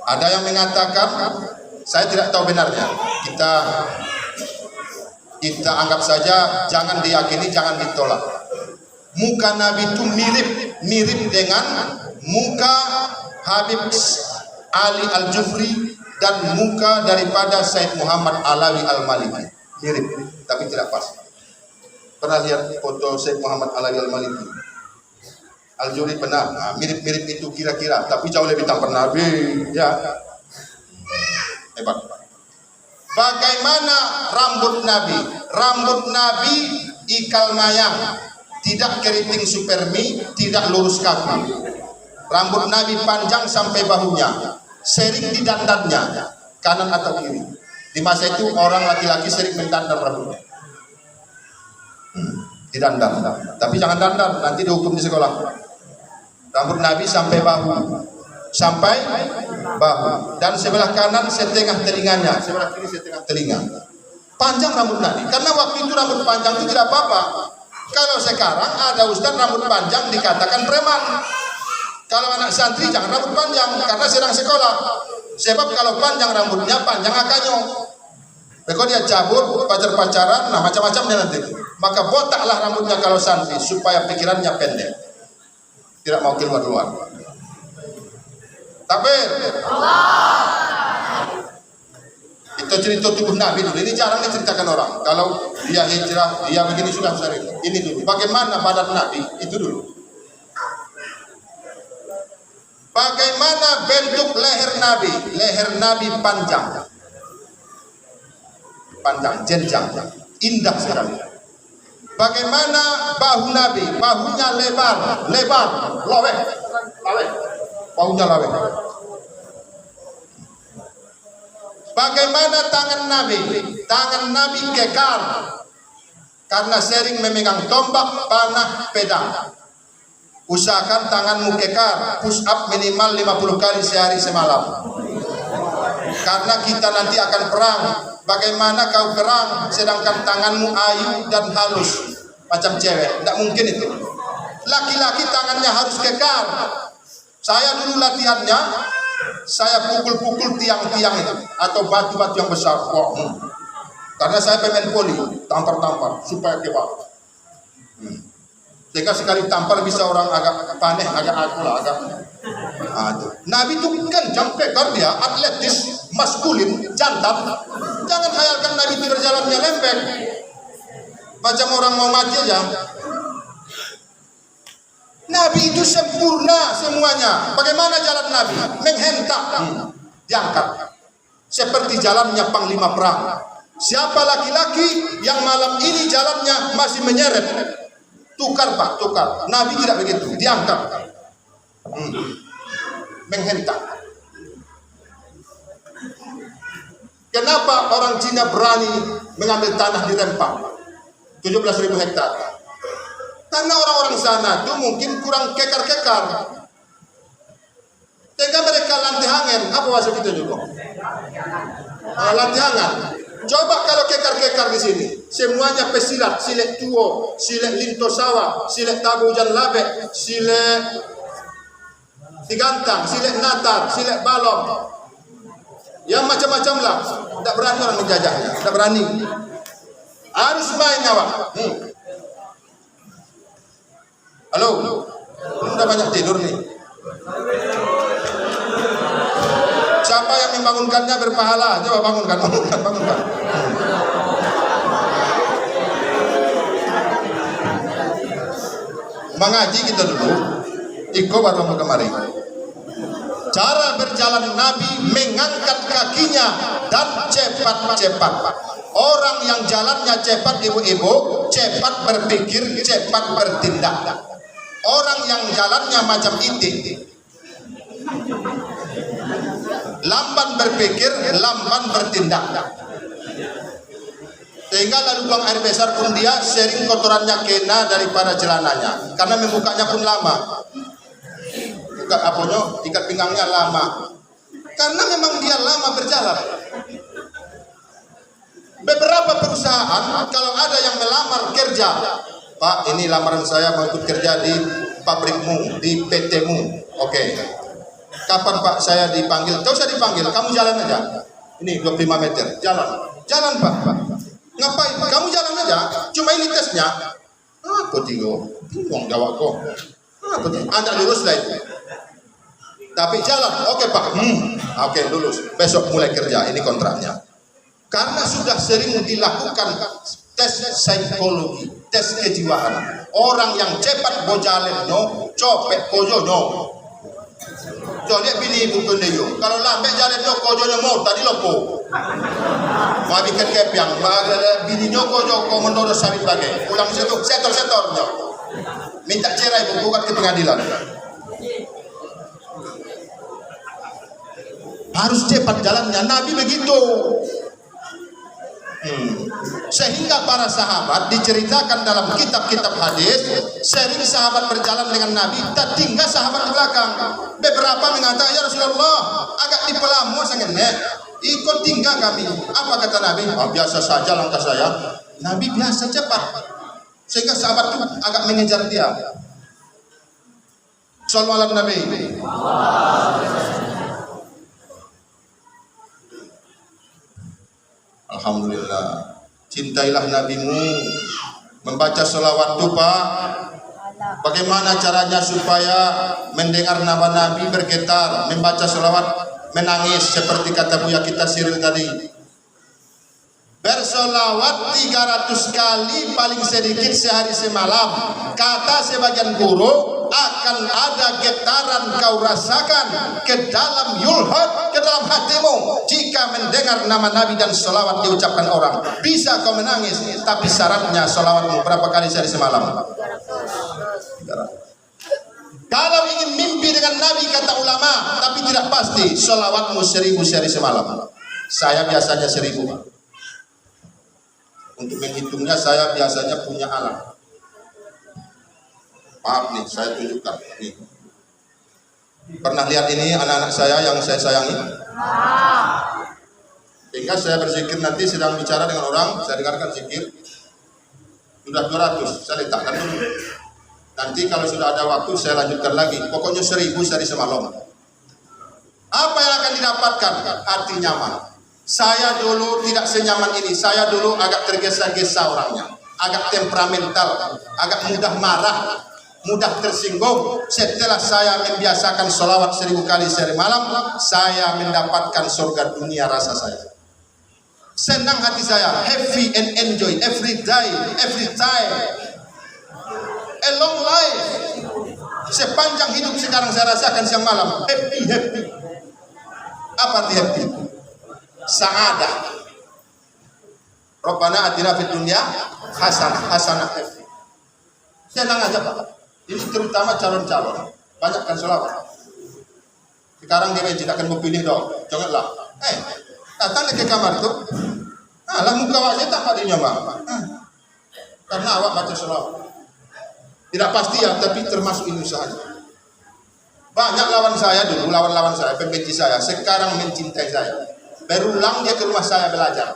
Ada yang mengatakan, saya tidak tahu benarnya. Kita anggap saja, jangan diyakini, jangan ditolak. Muka Nabi itu mirip dengan muka Habib Ali Al-Jufri dan muka daripada Said Muhammad Alawi Al-Maliki. Mirip, tapi tidak pas. Pernah lihat foto Said Muhammad Alawi Al-Maliki? Al-Jufri pernah. Mirip-mirip itu kira-kira, tapi jauh lebih tampan Nabi. Ya, hebat. Bagaimana rambut Nabi? Rambut Nabi ikal mayang, tidak keriting supermi, tidak lurus kaki. Rambut Nabi panjang sampai bahunya, sering di dandannya, kanan atau kiri. Di masa itu orang laki-laki sering mendandan rambutnya. Didandan, tapi jangan dandan, nanti dihukum di sekolah. Rambut Nabi sampai bahu, dan sebelah kanan setengah telinganya, sebelah kiri setengah telinga. Panjang rambut Nabi, karena waktu itu rambut panjang itu tidak apa-apa. Kalau sekarang ada ustaz rambut panjang dikatakan preman. Kalau anak santri jangan rambut panjang karena sedang sekolah. Sebab kalau panjang rambutnya, panjang akannya. Kalau dia cabut, pacar-pacaran, nah macam-macam dia nanti. Maka botaklah rambutnya kalau santri supaya pikirannya pendek, tidak mau keluar-luar. Takbir. Itu cerita tubuh Nabi dulu. Ini jarang diceritakan orang. Kalau dia hijrah, dia begini sudah sering. Ini dulu. Bagaimana badan Nabi? Itu dulu. Bagaimana bentuk leher Nabi? Leher Nabi panjang, jenjang, indah sekali. Bagaimana bahu Nabi? Bahunya lebar, laweh. Bahunya laweh. Bagaimana tangan Nabi? Tangan Nabi kekar karena sering memegang tombak, panah, pedang. Usahakan tanganmu kekar, push up minimal 50 kali sehari semalam. Karena kita nanti akan perang. Bagaimana kau perang sedangkan tanganmu ayu dan halus macam cewek? Tidak mungkin itu. Laki-laki tangannya harus kekar. Saya dulu latihannya, saya pukul-pukul tiang-tiang itu atau batu-batu yang besar. Karena saya pemain voli, tampar-tampar supaya kebal. Sehingga sekali tampar bisa orang agak panik, agak Nabi itu kencang, kekar dia, atletis, maskulin, jantan. Jangan khayalkan Nabi itu berjalannya lembek, macam orang mau mati aja. Nabi itu sempurna semuanya. Bagaimana jalan Nabi? Menghentak, diangkat. Seperti jalannya panglima perang. Siapa laki-laki yang malam ini jalannya masih menyeret, tukar pak, tukar. Nabi tidak begitu, diangkat. Menghentak. Kenapa orang Cina berani mengambil tanah di Rempang 17.000 hektar? Karena orang-orang sana itu mungkin kurang kekar-kekar, sehingga mereka lantihangen. Apa bahasa kita juga? Lantihangan. Coba kalau kekar-kekar di sini, semuanya pesilat, silet tuo, silet linto sawah, silet tabu hujan labek, silet si gantang, silek natar, silek balong, yang macam-macam lah. Tidak berani orang menjajahnya, tidak berani. Harus main awak. Halo, udah banyak tidur nih. Siapa yang membangunkannya berpahala? Coba bangunkan. Mengaji kita dulu, Iko baru mau kemari. Cara berjalan Nabi mengangkat kakinya dan cepat-cepat. Orang yang jalannya cepat ibu-ibu, cepat berpikir, cepat bertindak. Orang yang jalannya macam itik, lamban berpikir, lamban bertindak. Sehingga lalu buang air besar pun dia sering kotorannya kena daripada celananya, karena membukanya pun lama. Buka apanya, ikat pinggangnya lama, karena memang dia lama berjalan. Beberapa perusahaan kalau ada yang melamar kerja, Pak, ini lamaran saya mau ikut kerja di pabrikmu, di PT-mu. Oke. Kapan Pak saya dipanggil? Tidak usah dipanggil, kamu jalan aja. Ini 25 meter, jalan Pak. Ngapain? Kamu jalan aja. Cuma ini tesnya. Apa tigo? Bingung jawab kok. Apa tigo? Anda lulus lah itu. Tapi jalan. Oke Pak. Oke, lulus. Besok mulai kerja. Ini kontraknya. Karena sudah sering dilakukan tes psikologi, tes kejiwaan. Orang yang cepat bojalenno, copek kojono. Jadi bini bukan dia. Kalau lambat jalannya kojonya mau tadi lopo. Mau bikin kepiang, bininya kojo menurut sawit bagai. Pulang situ setor-setornya. Minta cerai bukan ke pengadilan. Harus cepat jalannya. Nabi begitu. Sehingga para sahabat diceritakan dalam kitab-kitab hadis, sering sahabat berjalan dengan Nabi, tak tinggal sahabat belakang. Beberapa mengatakan, ya Rasulullah, agak dipelamu sangatnya, ikut tinggal kami. Apa kata Nabi? Oh, biasa saja langkah saya. Nabi biasa cepat, sehingga sahabat itu agak mengejar dia. Sallallahu alaihi Nabi. Alhamdulillah. Cintailah nabimu. Membaca selawat itu Pak. Bagaimana caranya supaya mendengar nama Nabi bergetar, membaca selawat menangis seperti kata Buya kita Siril tadi. Bersolawat 300 kali paling sedikit sehari semalam. Kata sebagian guru, akan ada getaran kau rasakan ke dalam yulhad, ke dalam hatimu jika mendengar nama Nabi dan solawat diucapkan orang. Bisa kau menangis, tapi syaratnya solawatmu berapa kali sehari semalam? 300. Kalau ingin mimpi dengan Nabi kata ulama, tapi tidak pasti, solawatmu 1000 sehari semalam. Saya biasanya 1000. Untuk menghitungnya saya biasanya punya alat. Maaf nih, saya tunjukkan nih. Pernah lihat ini anak-anak saya yang saya sayangi? Sehingga saya berzikir nanti sedang bicara dengan orang, saya dengarkan zikir. Sudah 200, saya letakkan dulu. Nanti kalau sudah ada waktu saya lanjutkan lagi. Pokoknya 1000 sehari semalam. Apa yang akan didapatkan? Hati nyaman. Saya dulu tidak senyaman ini. Saya dulu agak tergesa-gesa orangnya, agak temperamental, agak mudah marah, mudah tersinggung. Setelah saya membiasakan sholawat 1000 kali sehari malam, saya mendapatkan surga dunia rasa saya. Senang hati saya, happy and enjoy every day, every time. A long life. Sepanjang hidup sekarang saya rasakan siang malam happy. Apa arti happy? Sa'adah. Rabbana atina fid dunya hasanah. Senang aja Pak. Ini terutama calon-calon. Banyakkan sholawat. Sekarang dia tidak akan memilih dong. Janganlah. Datang ke kamar itu. Lah muka awak saya tak padinya Pak. Karena awak baca sholawat. Tidak pasti ya, tapi termasuk ini usahanya. Banyak lawan saya dulu, lawan-lawan saya, pembenci saya, sekarang mencintai saya. Berulang dia ke rumah saya belajar.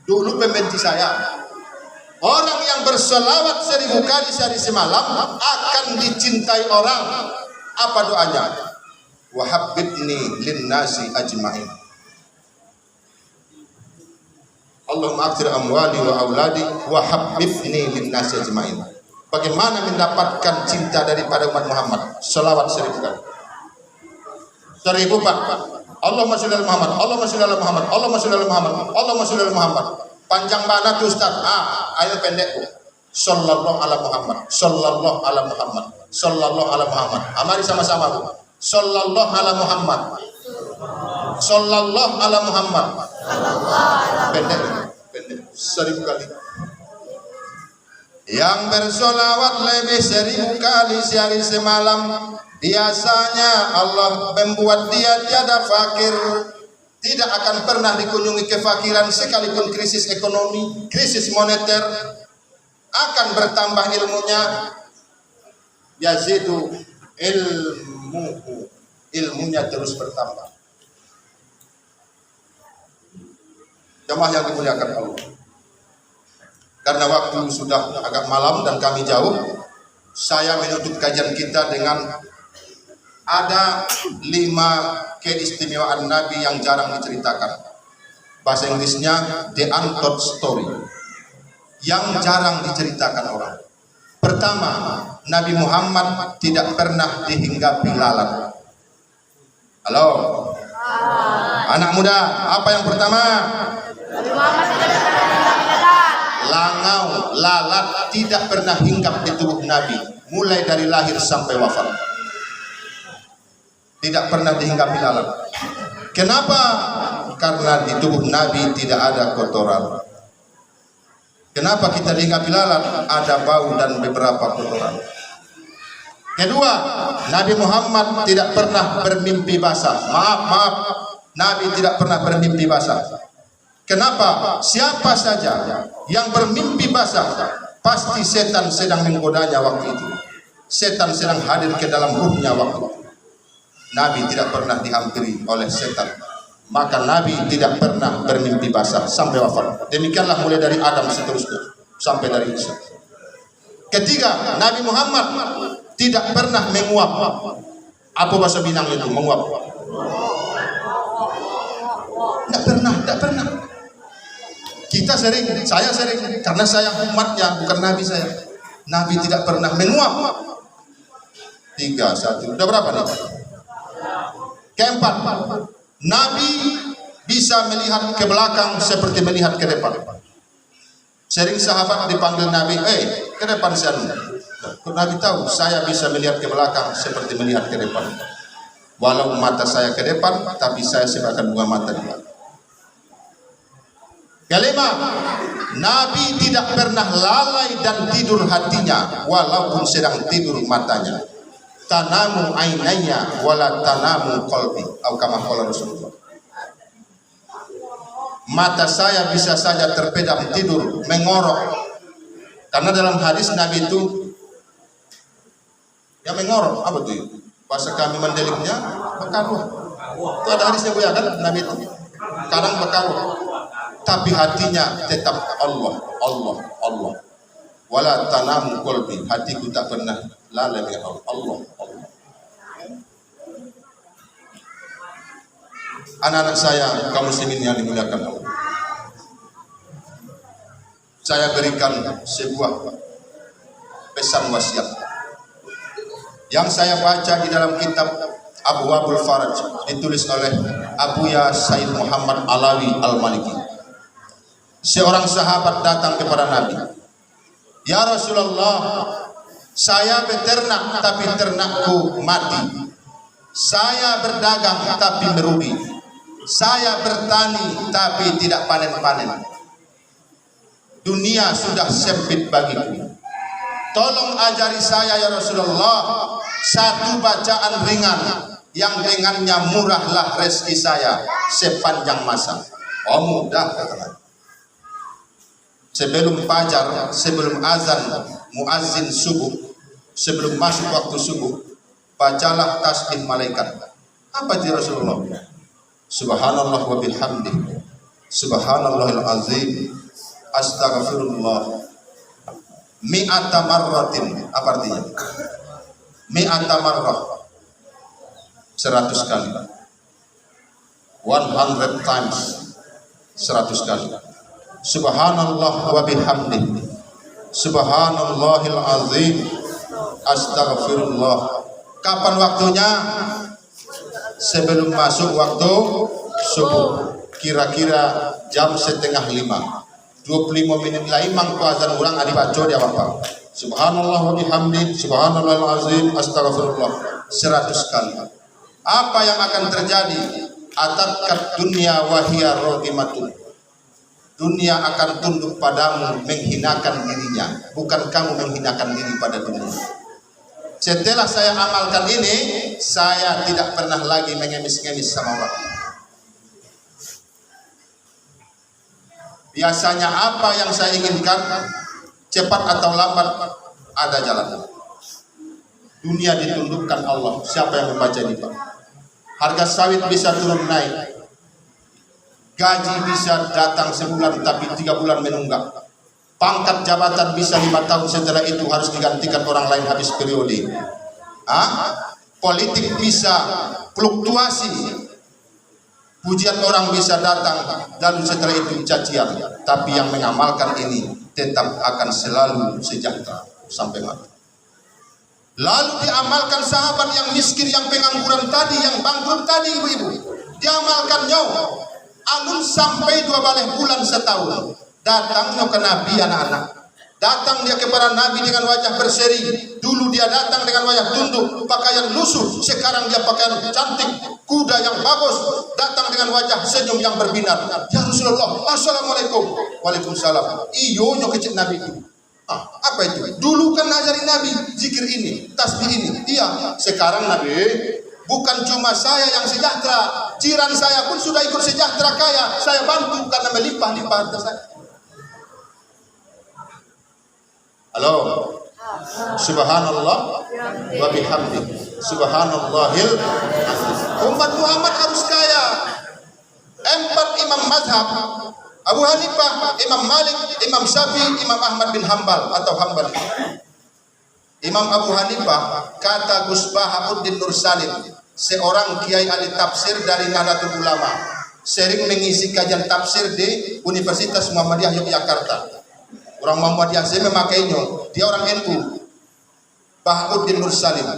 Dulu pembenci saya. Orang yang berselawat 1000 kali sehari semalam akan dicintai orang. Apa doanya? Wa habbibni linnasi ajma'in. Allahumma akthir amwali wa auladi wa habbibni linnasi ajma'in. Bagaimana mendapatkan cinta daripada umat Muhammad? Selawat 1000 kali. 1000 Pak. Allahumma sholli ala Muhammad, Allahumma sholli ala Muhammad, Allahumma sholli ala Muhammad, Allahumma sholli ala Muhammad. Panjang mana tuh Ustaz? Ayat pendek. Sallallahu ala Muhammad, sallallahu ala Muhammad, sallallahu ala Muhammad. Amari sama-sama Bu. Sallallahu ala Muhammad, sallallahu ala Muhammad. Pendek, pendek. 1000 kali. Yang bersolawat lebih 1000 kali sehari semalam, biasanya Allah membuat dia tiada fakir, tidak akan pernah dikunjungi kefakiran sekalipun krisis ekonomi, krisis moneter, akan bertambah ilmunya, yazidu ilmunya terus bertambah. Jemaah yang dimuliakan Allah, karena waktu sudah agak malam dan kami jauh, saya menutup kajian kita dengan ada 5 keistimewaan Nabi yang jarang diceritakan. Bahasa Inggrisnya the untold story, yang jarang diceritakan orang. Pertama, Nabi Muhammad tidak pernah dihinggapi lalat. Halo, anak muda, apa yang pertama? Nabi Muhammad tidak pernah dihinggapi lalat. Langau, lalat tidak pernah hinggap di tubuh Nabi, mulai dari lahir sampai wafat. Tidak pernah dihinggapi lalat. Kenapa? Karena di tubuh Nabi tidak ada kotoran. Kenapa kita dihinggapi lalat? Ada bau dan beberapa kotoran. Kedua, Nabi Muhammad tidak pernah bermimpi basah. Maaf, Nabi tidak pernah bermimpi basah. Kenapa? Siapa saja yang bermimpi basah, pasti setan sedang menggodanya waktu itu. Setan sedang hadir ke dalam ruhnya waktu itu. Nabi tidak pernah dihampiri oleh setan, maka Nabi tidak pernah bermimpi basah sampai wafat. Demikianlah mulai dari Adam seterusnya sampai dari Isa. Ketiga, Nabi Muhammad tidak pernah menguap. Apa bahasa Minang itu menguap? Tidak pernah. Kita sering, saya sering, karena saya umatnya, bukan Nabi saya. Nabi tidak pernah menguap. 3, 1, udah berapa nih? Keempat, Nabi bisa melihat ke belakang seperti melihat ke depan. Sering sahabat dipanggil Nabi, ke depan sana. Nabi tahu, saya bisa melihat ke belakang seperti melihat ke depan. Walau mata saya ke depan, tapi saya sebagai 2 mata juga. Kelima, Nabi tidak pernah lalai dan tidur hatinya, walaupun sedang tidur matanya. Tanamu ainaya wala tanamu qalbi, atau kama qala Rasulullah. Mata saya bisa saja terpedam tidur, mengorok. Karena dalam hadis Nabi itu yang mengorok, apa tuh? Bahasa kami mendeliknya bekaruh. Itu ada hadisnya Bu ya kan, Nabi itu kadang bekaruh, tapi hatinya tetap Allah. Wala tanamu qalbi, hatiku tak pernah lalai dengan Allah. Anak-anak saya, kaum muslimin yang dimuliakan Allah, saya berikan sebuah pesan wasiat yang saya baca di dalam kitab Abwaabul Faraj, ditulis oleh Abuya Said Muhammad Alawi Al-Maliki. Seorang sahabat datang kepada Nabi, "Ya Rasulullah, saya beternak tapi ternakku mati. Saya berdagang tapi merugi. Saya bertani tapi tidak panen-panen. Dunia sudah sempit bagiku. Tolong ajari saya ya Rasulullah satu bacaan ringan yang dengannya murahlah rezeki saya sepanjang masa." Oh mudah, kata Nabi. Sebelum fajar, sebelum azan muazzin subuh, sebelum masuk waktu subuh, bacalah tasbih malaikat. Apa itu Rasulullah? Subhanallah wa bihamdih, subhanallahil azim, astaghfirullah mi'ata marratin. Apa artinya? Mi'ata marrah, 100 kali. 100 times, 100 kali. Subhanallah wa bihamdi, subhanallahil azim, astagfirullah. Kapan waktunya? Sebelum masuk waktu subuh, kira-kira jam 4:30. 25 menit lagi mangko azan urang adi baca dia apa? Subhanallah wa bihamdi, subhanallahil azim, astagfirullah 100 kali. Apa yang akan terjadi? Atakat dunia wahia rohimatun. Dunia akan tunduk padamu, menghinakan dirinya, bukan kamu menghinakan diri pada dunia. Setelah saya amalkan ini, saya tidak pernah lagi mengemis-ngemis sama orang. Biasanya apa yang saya inginkan, cepat atau lambat ada jalan. Dunia ditundukkan Allah. Siapa yang membaca ini, Pak? Harga sawit bisa turun naik. Gaji bisa datang sebulan tapi 3 bulan menunggak. Pangkat jabatan bisa 5 tahun, setelah itu harus digantikan orang lain habis periode. Politik bisa fluktuasi. Pujian orang bisa datang lalu setelah itu cacian. Tapi yang mengamalkan ini tetap akan selalu sejahtera sampai mati. Lalu diamalkan sahabat yang miskin, yang pengangguran tadi, yang bangkrut tadi, ibu-ibu. Diamalkannya. Alun sampai 2 bulan setahun. Datangnya ke Nabi anak-anak. Datang dia kepada Nabi dengan wajah berseri. Dulu dia datang dengan wajah tunduk, pakaian lusuh. Sekarang dia pakaian cantik, kuda yang bagus. Datang dengan wajah senyum yang berbinar. Ya Rasulullah, assalamualaikum. Waalaikumsalam. Iyo nyo kecil Nabi itu. Apa itu? Dulu kan ngajari Nabi zikir ini, tasbih ini. Iya. Sekarang Nabi, bukan cuma saya yang sejahtera, jiran saya pun sudah ikut sejahtera kaya. Saya bantu karena melimpah-limpah harta saya. Halo. Subhanallah wa bihamdi, subhanallahil azim. Umat Muhammad harus kaya. 4 imam mazhab, Abu Hanifah, Imam Malik, Imam Syafi'i, Imam Ahmad bin Hambal atau Hambali. Imam Abu Hanifah, kata Gus Bahamuddin Nur Salim, seorang kiai ahli tafsir dari Nahdlatul Ulama, sering mengisi kajian tafsir di Universitas Muhammadiyah Yogyakarta. Orang Muhammadiyah saya memakainya, dia orang NU. Bahamuddin Nur Salim,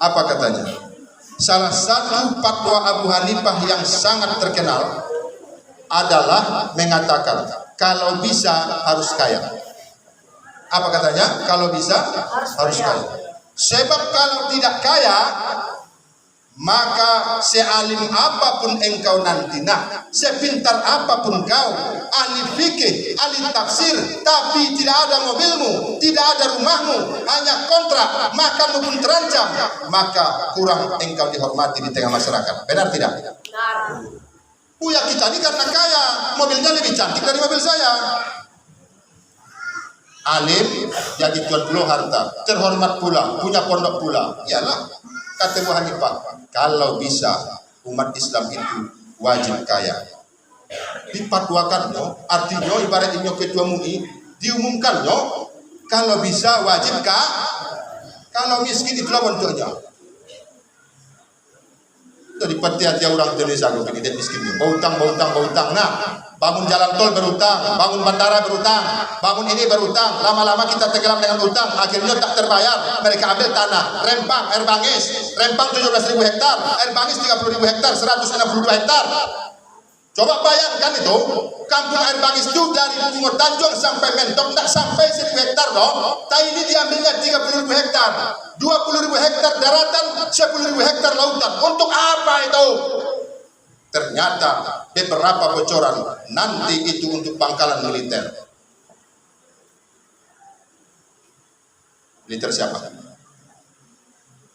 apa katanya? Salah satu fatwa Abu Hanifah yang sangat terkenal adalah mengatakan kalau bisa harus kaya. Apa katanya? Kalau bisa harus kaya. Sebab kalau tidak kaya, maka sealim apapun engkau nanti, sepintar apapun kau, ahli fikih, ahli tafsir, tapi tidak ada mobilmu, tidak ada rumahmu, hanya kontrak, makanmu pun terancam, maka kurang engkau dihormati di tengah masyarakat. Benar tidak? Benar. Buya kita ini karena kaya, mobilnya lebih cantik dari mobil saya. Alim jadi tuan pulau harta, terhormat pula, punya pondok pula. Iyalah, kata Abu Hanifah, kalau bisa umat Islam itu wajib kaya. Dipatwakannya, artinya ibaratnya ketua MUI diumumkannya, kalau bisa wajib kah? Kalau miskin itulah bentuknya. Jadi hati-hati orang Indonesia kalau begini dan miskinnya. Berutang. Nah, bangun jalan tol berutang, bangun bandara berutang, bangun ini berutang. Lama-lama kita tenggelam dengan utang, akhirnya tak terbayar. Mereka ambil tanah, Rempang, Air Bangis. Rempang 17.000 hektar, Air Bangis 30.000 hektar, 162 hektar. Coba bayangkan itu, kampung Air Bangis itu dari Bungo Tanjung sampai Mentok, tak sampai 1.000 hektar loh. Tapi ini diambilnya 30.000 hektar, 20.000 hektar daratan, 10.000 hektar lautan. Untuk apa itu? Ternyata beberapa bocoran nanti itu untuk pangkalan militer. Militer siapa?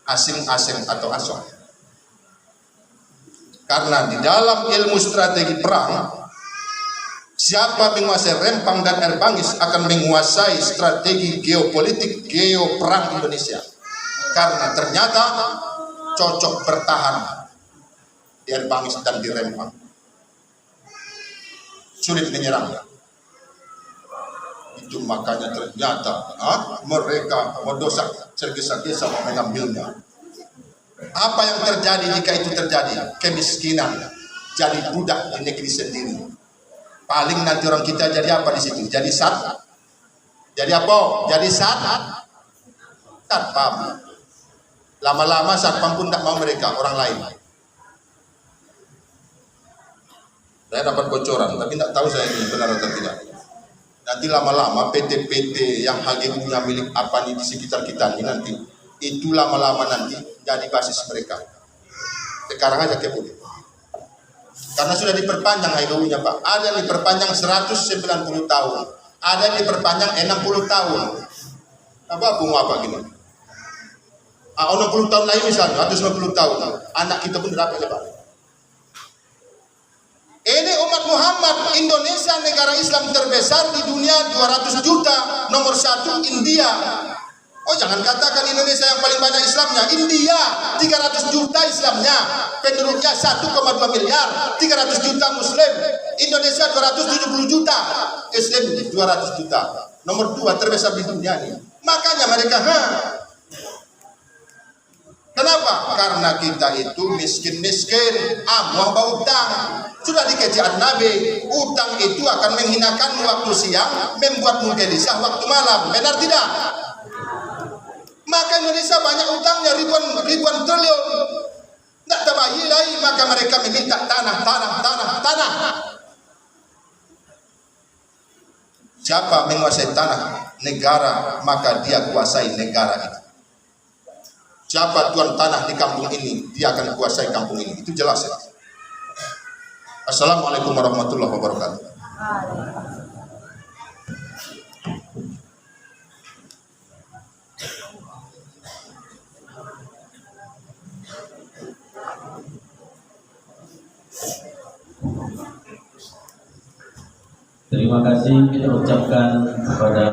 Asing-asing atau asong. Karena di dalam ilmu strategi perang, siapa menguasai Rempang dan Air Bangis akan menguasai strategi geopolitik geoperang Indonesia. Karena ternyata cocok bertahan di Air Bangis dan di Rempang. Sulit menyerang. Itu makanya ternyata mereka mendosak tergesa-gesa mengambilnya. Apa yang terjadi jika itu terjadi? Kemiskinan, jadi budak di negeri sendiri. Paling nanti orang kita jadi apa di situ? Jadi jadi apa? Jadi satpam. Lama-lama satpam pun tak mau mereka, orang lain. Saya dapat bocoran, tapi tak tahu saya ini benar atau tidak. Nanti lama-lama PT-PT yang HGU-nya milik apa nih di sekitar kita ini nanti, itu lama-lama nanti jadi basis mereka. Sekarang aja kepo. Karena sudah diperpanjang HGU-nya Pak. Ada yang diperpanjang 190 tahun, ada yang diperpanjang 60 tahun. Apa bunga apa gini? 60 tahun lagi misalnya, 190 tahun. Anak kita pun berapa ya Pak? Ini umat Muhammad, Indonesia negara Islam terbesar di dunia, 200 juta, nomor 1 India. Oh jangan katakan Indonesia yang paling banyak Islamnya, India 300 juta Islamnya, penduduknya 1,2 miliar, 300 juta Muslim. Indonesia 270 juta, Islam 200 juta, nomor 2 terbesar di dunia ini. Makanya mereka kenapa? Karena kita itu miskin-miskin, amuah utang. Sudah dikejian Nabi, utang itu akan menghinakan waktu siang, membuatmu gelisah waktu malam. Benar tidak? Maka Indonesia banyak utangnya ribuan triliun. Tidak terbayi lagi, maka mereka meminta tanah. Siapa menguasai tanah negara, maka dia kuasai negara itu. Siapa tuan tanah di kampung ini, dia akan kuasai kampung ini. Itu jelas ya. Assalamualaikum warahmatullahi wabarakatuh. Terima kasih kita ucapkan kepada